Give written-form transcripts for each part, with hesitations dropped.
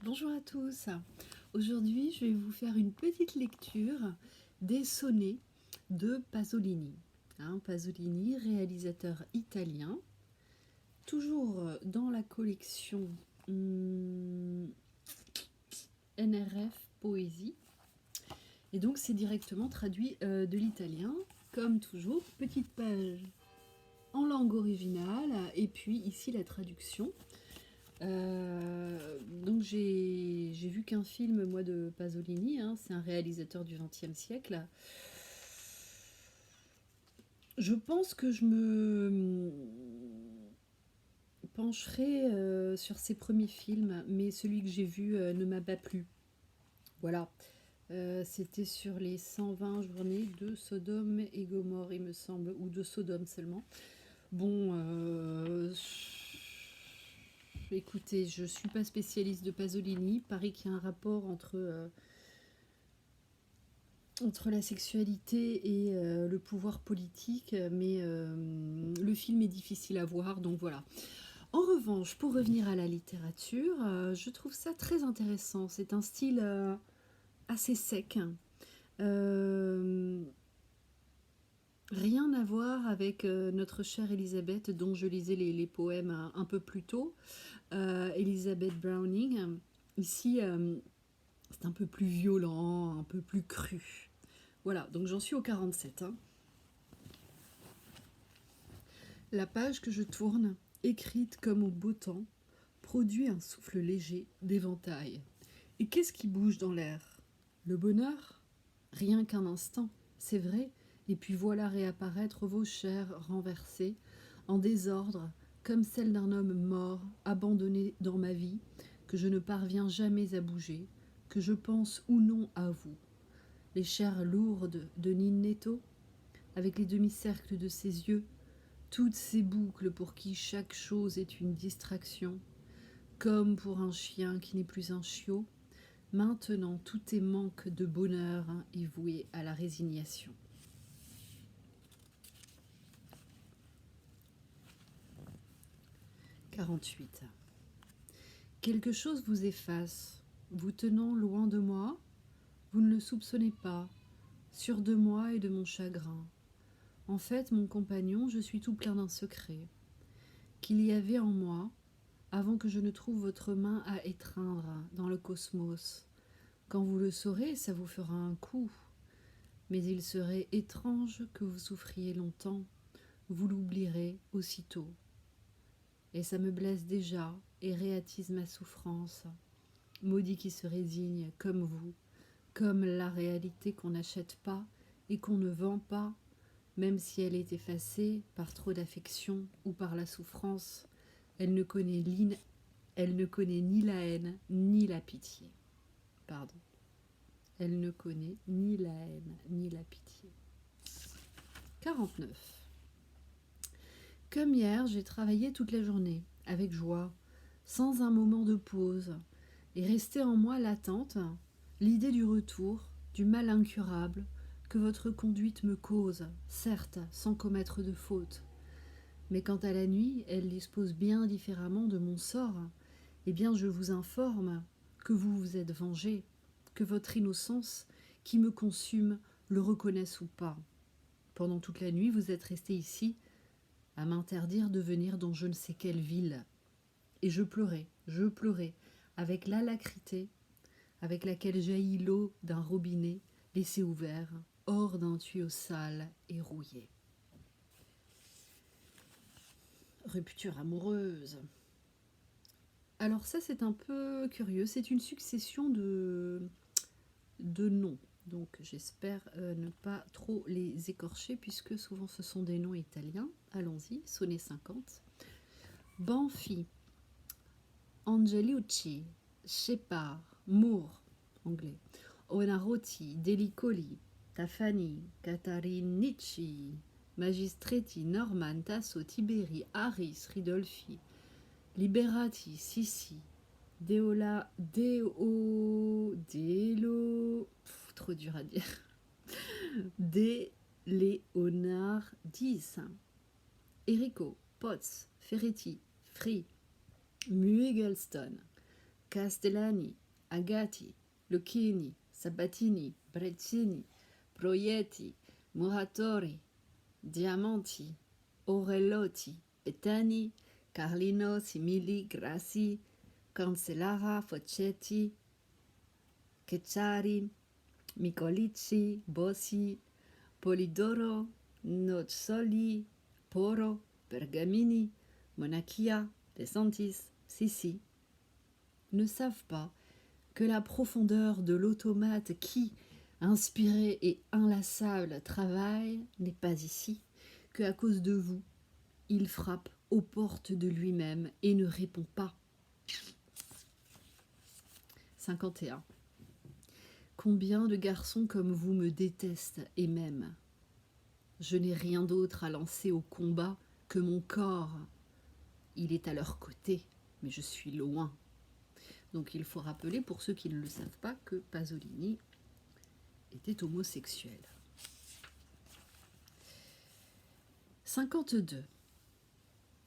Bonjour à tous. Aujourd'hui, je vais vous faire une petite lecture des sonnets de Pasolini. Pasolini, réalisateur italien, toujours dans la collection NRF Poésie. Et donc, c'est directement traduit de l'italien, comme toujours. Petite page en langue originale, et puis ici la traduction. Donc j'ai vu qu'un film moi de Pasolini, c'est un réalisateur du XXe siècle. Je pense que je me pencherai sur ses premiers films, mais celui que j'ai vu ne m'a pas plu. Voilà. C'était sur les 120 journées de Sodome et Gomorrhe, il me semble, ou de Sodome seulement. Bon, écoutez, je suis pas spécialiste de Pasolini. Il paraît qu'il y a un rapport entre la sexualité et le pouvoir politique, mais le film est difficile à voir, donc voilà. En revanche, pour revenir à la littérature, je trouve ça très intéressant. C'est un style assez sec. Euh, Rien à voir avec notre chère Elisabeth, dont je lisais les poèmes un peu plus tôt. Elizabeth Browning. Ici, c'est un peu plus violent, un peu plus cru. Voilà, donc j'en suis au 47. La page que je tourne, écrite comme au beau temps, produit un souffle léger d'éventail. Et qu'est-ce qui bouge dans l'air? Le bonheur? Rien qu'un instant, c'est vrai, et puis voilà réapparaître vos chairs renversées, en désordre, comme celle d'un homme mort, abandonné dans ma vie, que je ne parviens jamais à bouger, que je pense ou non à vous. Les chairs lourdes de Ninetto, avec les demi-cercles de ses yeux, toutes ces boucles pour qui chaque chose est une distraction, comme pour un chien qui n'est plus un chiot. Maintenant, tout est manque de bonheur et voué à la résignation. 48. Quelque chose vous efface, vous tenant loin de moi, vous ne le soupçonnez pas, sûr de moi et de mon chagrin. En fait, mon compagnon, je suis tout plein d'un secret, qu'il y avait en moi, avant que je ne trouve votre main à étreindre dans le cosmos. Quand vous le saurez, ça vous fera un coup. Mais il serait étrange que vous souffriez longtemps, vous l'oublierez aussitôt. Et ça me blesse déjà et réattise ma souffrance. Maudit qui se résigne, comme vous, comme la réalité qu'on n'achète pas et qu'on ne vend pas, même si elle est effacée par trop d'affection ou par la souffrance, elle ne connaît ni la haine ni la pitié. Pardon. Elle ne connaît ni la haine ni la pitié. 49. Comme hier, j'ai travaillé toute la journée, avec joie, sans un moment de pause, et restait en moi latente l'idée du retour, du mal incurable que votre conduite me cause, certes, sans commettre de faute. Mais quant à la nuit, elle dispose bien différemment de mon sort. Eh bien, je vous informe que vous vous êtes vengé, que votre innocence, qui me consume, le reconnaisse ou pas. Pendant toute la nuit, vous êtes resté ici, à m'interdire de venir dans je ne sais quelle ville. Et je pleurais, avec l'alacrité avec laquelle jaillit l'eau d'un robinet laissé ouvert, hors d'un tuyau sale et rouillé. Rupture amoureuse. Alors ça c'est un peu curieux, c'est une succession de noms. Donc j'espère ne pas trop les écorcher puisque souvent ce sont des noms italiens. Allons-y, sonnet 50. Banfi, Angeliucci, Shepard, Moore, anglais, Onarotti, Delicoli, Tafani, Catarinici, Magistretti, Norman, Tasso, Tiberi, Harris, Ridolfi, Liberati, Sissi, trop dur à dire, De Leonardis, Enrico, Potts, Ferretti, Free, Muegelston, Castellani, Agati, Lucchini, Sabatini, Brezzini, Proietti, Muratori, Diamanti, Orellotti, Bettani, Carlino, Simili, Grassi, Cancellara, Focchetti, Cecchari, Micolici, Bossi, Polidoro, Nozzoli, Poro, Bergamini, Monachia, De Santis, Sissi, ne savent pas que la profondeur de l'automate qui, inspiré et inlassable, travaille n'est pas ici, que à cause de vous, il frappe aux portes de lui-même et ne répond pas. 51. Combien de garçons comme vous me détestent et m'aiment. Je n'ai rien d'autre à lancer au combat que mon corps. Il est à leur côté, mais je suis loin. Donc il faut rappeler, pour ceux qui ne le savent pas, que Pasolini était homosexuel. 52.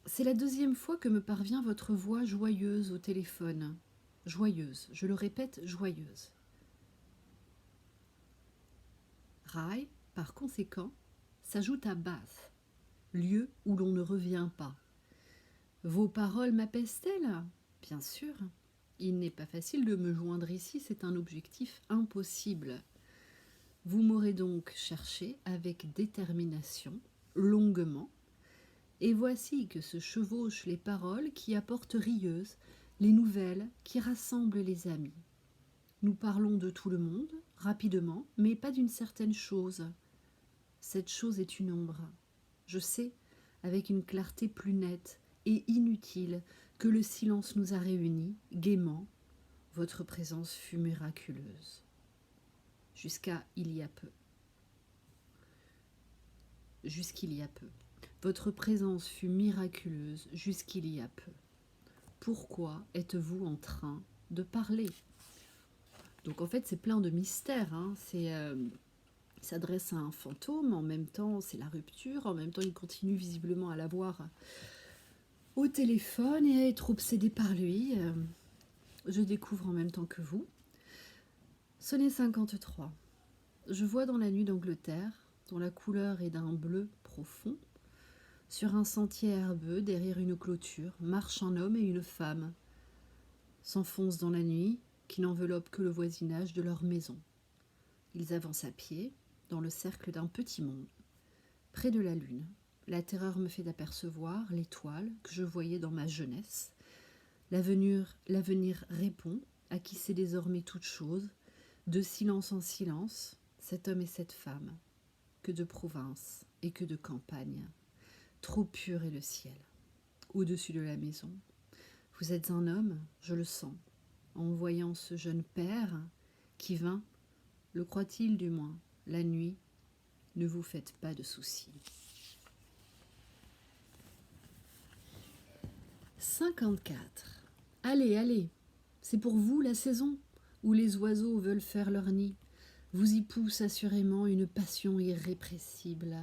C'est la deuxième fois que me parvient votre voix joyeuse au téléphone. Joyeuse, je le répète, joyeuse. Rail, par conséquent, s'ajoute à Bath, lieu où l'on ne revient pas. Vos paroles m'apaisent-elles ? Bien sûr. Il n'est pas facile de me joindre ici, c'est un objectif impossible. Vous m'aurez donc cherché avec détermination, longuement, et voici que se chevauchent les paroles qui apportent rieuses, les nouvelles qui rassemblent les amis. Nous parlons de tout le monde, rapidement, mais pas d'une certaine chose. Cette chose est une ombre. Je sais, avec une clarté plus nette et inutile, que le silence nous a réunis, gaiement. Votre présence fut miraculeuse. Jusqu'à il y a peu. Jusqu'il y a peu. Votre présence fut miraculeuse jusqu'il y a peu. Pourquoi êtes-vous en train de parler ? Donc en fait c'est plein de mystères, hein. Il s'adresse à un fantôme, en même temps c'est la rupture, en même temps il continue visiblement à la voir au téléphone et à être obsédé par lui. Je découvre en même temps que vous. Sonnet 53. Je vois dans la nuit d'Angleterre, dont la couleur est d'un bleu profond, sur un sentier herbeux, derrière une clôture, marche un homme et une femme. S'enfoncent dans la nuit, qui n'enveloppe que le voisinage de leur maison. Ils avancent à pied, dans le cercle d'un petit monde, près de la lune. La terreur me fait d'apercevoir l'étoile que je voyais dans ma jeunesse. L'avenir répond, à qui sait désormais toute chose, de silence en silence, cet homme et cette femme. Que de province et que de campagne. Trop pur est le ciel, au-dessus de la maison. Vous êtes un homme, je le sens, en voyant ce jeune père qui vint, le croit-il du moins, la nuit, ne vous faites pas de soucis. 54. Allez, allez, c'est pour vous la saison où les oiseaux veulent faire leur nid. Vous y pousse assurément une passion irrépressible.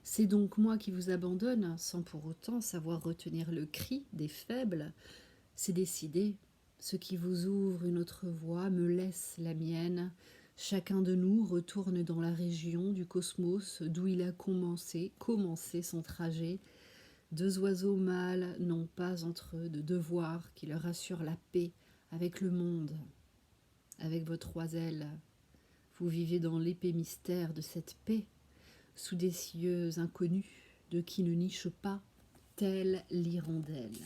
C'est donc moi qui vous abandonne, sans pour autant savoir retenir le cri des faibles. C'est décidé, ce qui vous ouvre une autre voie me laisse la mienne. Chacun de nous retourne dans la région du cosmos d'où il a commencé son trajet. Deux oiseaux mâles n'ont pas entre eux de devoir qui leur assure la paix avec le monde. Avec vos trois ailes, vous vivez dans l'épais mystère de cette paix, sous des cieux inconnus, de qui ne niche pas, telle l'hirondelle.